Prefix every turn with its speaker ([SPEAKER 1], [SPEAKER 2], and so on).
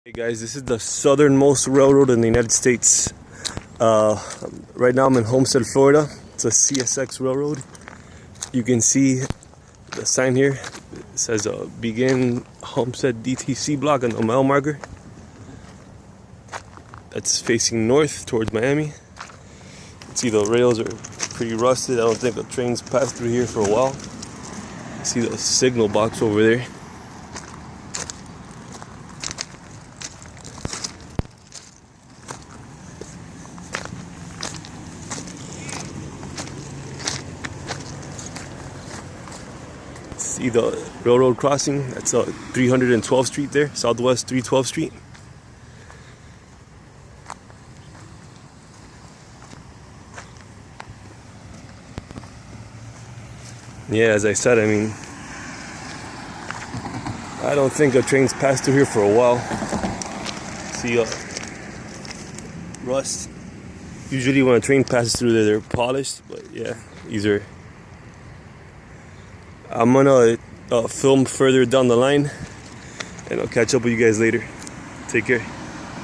[SPEAKER 1] Hey guys, this is the Southernmost Railroad in the United States. Right now I'm in Homestead, Florida. It's a CSX railroad. You can see the sign here. It says begin Homestead DTC block on the mile marker. That's facing north towards Miami. You can see the rails are pretty rusted. I don't think a train's passed through here for a while. You see the signal box over there. See the railroad crossing, that's 312th Street there, Southwest 312th Street. Yeah, as I said, I mean, I don't think a train's passed through here for a while. See rust. Usually when a train passes through there, they're polished, but yeah, these are. I'm gonna film further down the line, and I'll catch up with you guys later. Take care.